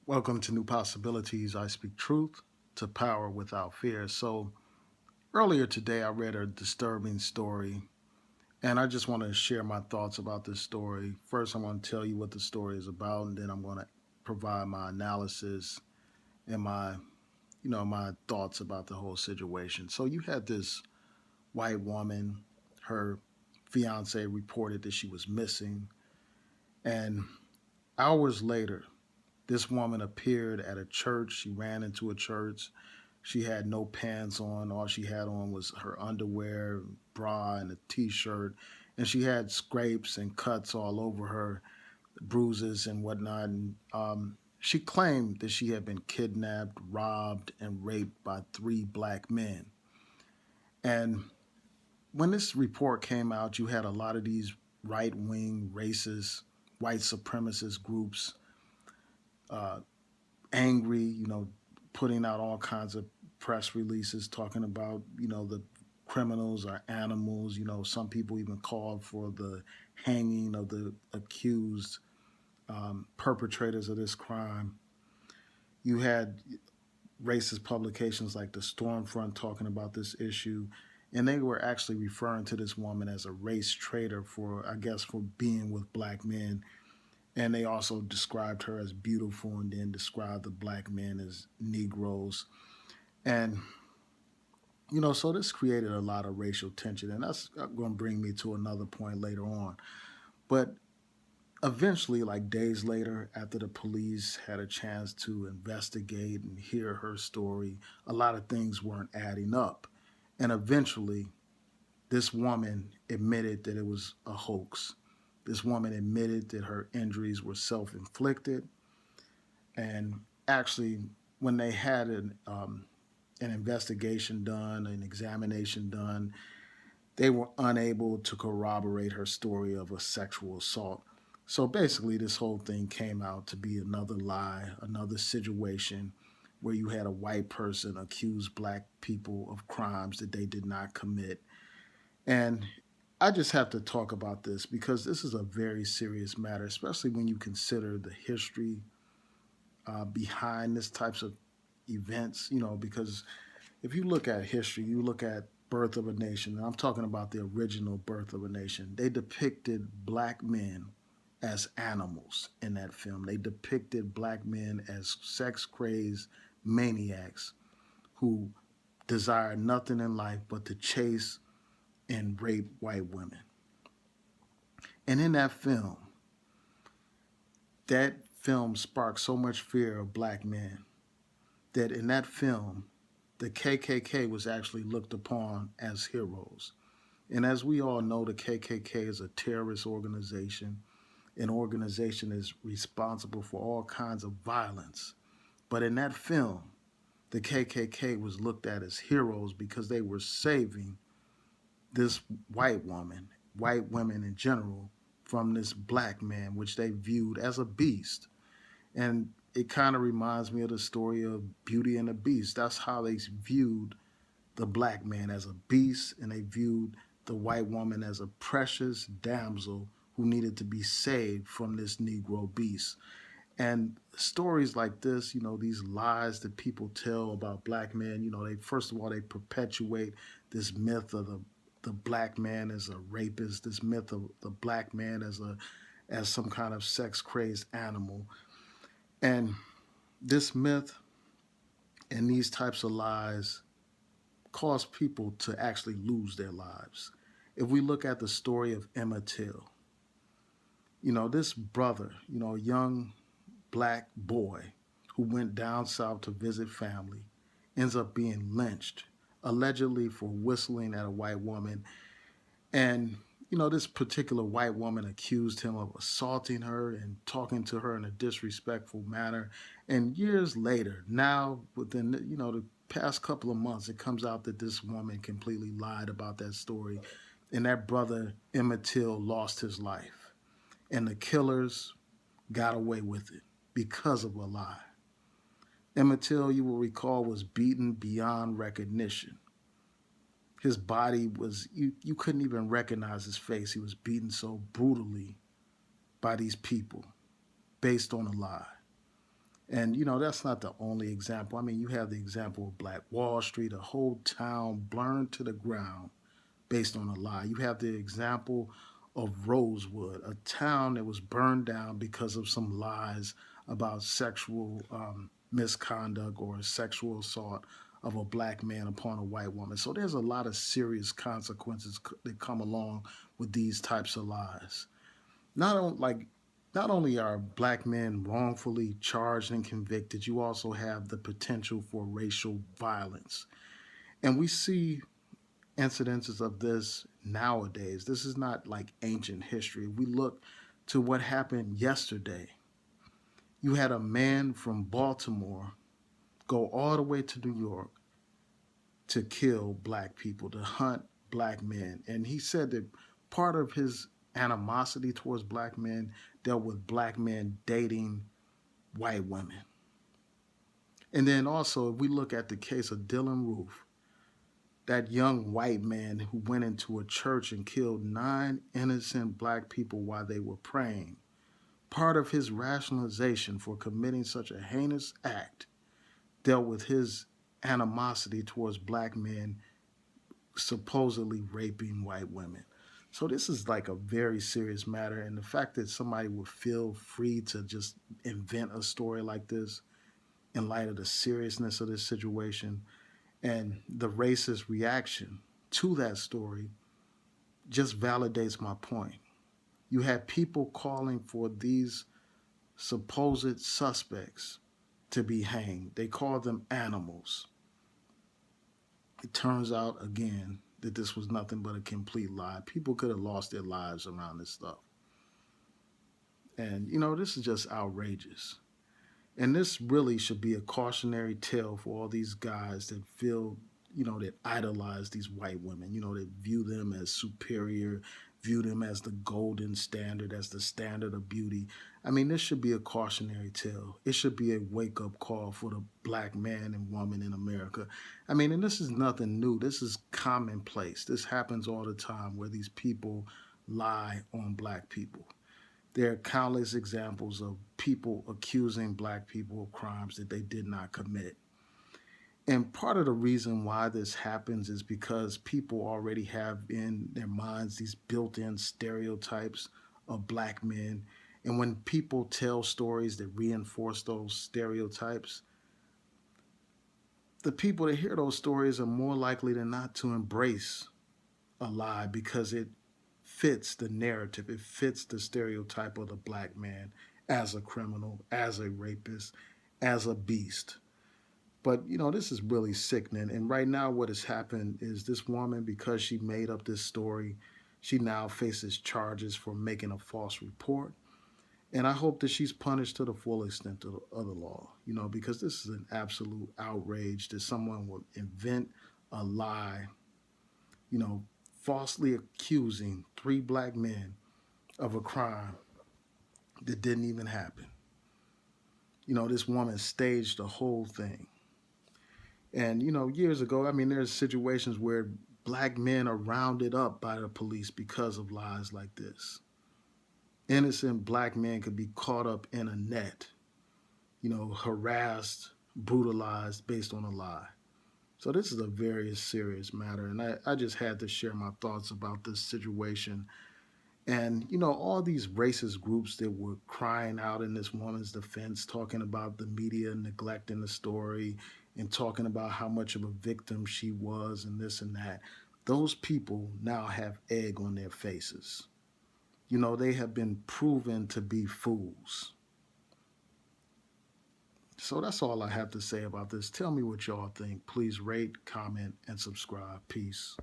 Welcome to New Possibilities. I speak truth to power without fear. So, earlier today, I read a disturbing story, and I just want to share my thoughts about this story. First, I'm going to tell you what the story is about, and then I'm going to provide my analysis and my thoughts about the whole situation. So, you had this white woman, her fiance reported that she was missing, and hours later, this woman appeared at a church. She ran into a church. She had no pants on. All she had on was her underwear, bra, and a t-shirt. And she had scrapes and cuts all over her, bruises and whatnot. And she claimed that she had been kidnapped, robbed, and raped by three black men. And when this report came out, you had a lot of these right-wing, racist, white supremacist groups uh, angry, putting out all kinds of press releases talking about, the criminals are animals. Some people even called for the hanging of the accused perpetrators of this crime. You had racist publications like the Stormfront talking about this issue, and they were actually referring to this woman as a race traitor for, I guess, for being with black men. And they also described her as beautiful and then described the black men as Negroes. And, so this created a lot of racial tension. And that's going to bring me to another point later on. But eventually, like days later, after the police had a chance to investigate and hear her story, a lot of things weren't adding up. And eventually, this woman admitted that it was a hoax. This woman admitted that her injuries were self inflicted. And actually, when they had an investigation done, an examination done, they were unable to corroborate her story of a sexual assault. So basically, this whole thing came out to be another lie, another situation where you had a white person accuse black people of crimes that they did not commit. And I just have to talk about this because this is a very serious matter, especially when you consider the history behind this types of events. Because if you look at history, you look at Birth of a Nation, and I'm talking about the original Birth of a Nation. They depicted black men as animals in that film. They depicted black men as sex crazed maniacs who desire nothing in life but to chase and rape white women. And in that film sparked so much fear of black men that in that film, the KKK was actually looked upon as heroes. And as we all know, the KKK is a terrorist organization. An organization is responsible for all kinds of violence. But in that film, the KKK was looked at as heroes because they were saving this white woman, white women in general, from this black man, which they viewed as a beast. And it kind of reminds me of the story of Beauty and the Beast. That's how they viewed the black man as a beast, and they viewed the white woman as a precious damsel who needed to be saved from this Negro beast. And stories like this, these lies that people tell about black men, they first of all they perpetuate this myth of the black man as a rapist, this myth of the black man as some kind of sex crazed animal. And this myth and these types of lies cause people to actually lose their lives. If we look at the story of Emmett Till, this brother, a young black boy who went down south to visit family, ends up being lynched, allegedly for whistling at a white woman. And, this particular white woman accused him of assaulting her and talking to her in a disrespectful manner. And years later, now within, the past couple of months, it comes out that this woman completely lied about that story. And that brother, Emmett Till, lost his life. And the killers got away with it because of a lie. Emmett Till, you will recall, was beaten beyond recognition. His body was, you couldn't even recognize his face. He was beaten so brutally by these people based on a lie. And that's not the only example. I mean, you have the example of Black Wall Street, a whole town burned to the ground based on a lie. You have the example of Rosewood, a town that was burned down because of some lies about sexual misconduct or sexual assault of a black man upon a white woman. So there's a lot of serious consequences that come along with these types of lies. Not on, like not only are black men wrongfully charged and convicted, you also have the potential for racial violence. And we see incidences of this nowadays. This is not like ancient history. We look to what happened yesterday. You had a man from Baltimore go all the way to New York to kill black people, to hunt black men. And he said that part of his animosity towards black men dealt with black men dating white women. And then also, if we look at the case of Dylan Roof, that young white man who went into a church and killed 9 innocent black people while they were praying. Part of his rationalization for committing such a heinous act dealt with his animosity towards black men supposedly raping white women. So this is like a very serious matter, and the fact that somebody would feel free to just invent a story like this in light of the seriousness of this situation and the racist reaction to that story just validates my point. You had people calling for these supposed suspects to be hanged. They called them animals. It turns out, again, that this was nothing but a complete lie. People could have lost their lives around this stuff. And, this is just outrageous. And this really should be a cautionary tale for all these guys that feel, that idolize these white women, that view them as superior, view them as the golden standard, as the standard of beauty. I mean, this should be a cautionary tale. It should be a wake up call for the black man and woman in America. I mean, and this is nothing new. This is commonplace. This happens all the time where these people lie on black people. There are countless examples of people accusing black people of crimes that they did not commit. And part of the reason why this happens is because people already have in their minds these built in stereotypes of black men. And when people tell stories that reinforce those stereotypes, the people that hear those stories are more likely than not to embrace a lie because it fits the narrative, it fits the stereotype of the black man as a criminal, as a rapist, as a beast. But this is really sickening. And right now, what has happened is this woman, because she made up this story, she now faces charges for making a false report. And I hope that she's punished to the full extent of the law, because this is an absolute outrage that someone would invent a lie, you know, falsely accusing 3 black men of a crime that didn't even happen. This woman staged the whole thing. And, years ago, I mean, there's situations where black men are rounded up by the police because of lies like this. Innocent black men could be caught up in a net, harassed, brutalized based on a lie. So this is a very serious matter. And I just had to share my thoughts about this situation. And, all these racist groups that were crying out in this woman's defense, talking about the media neglecting the story and talking about how much of a victim she was and this and that, those people now have egg on their faces. They have been proven to be fools. So that's all I have to say about this. Tell me what y'all think. Please rate, comment, and subscribe. Peace.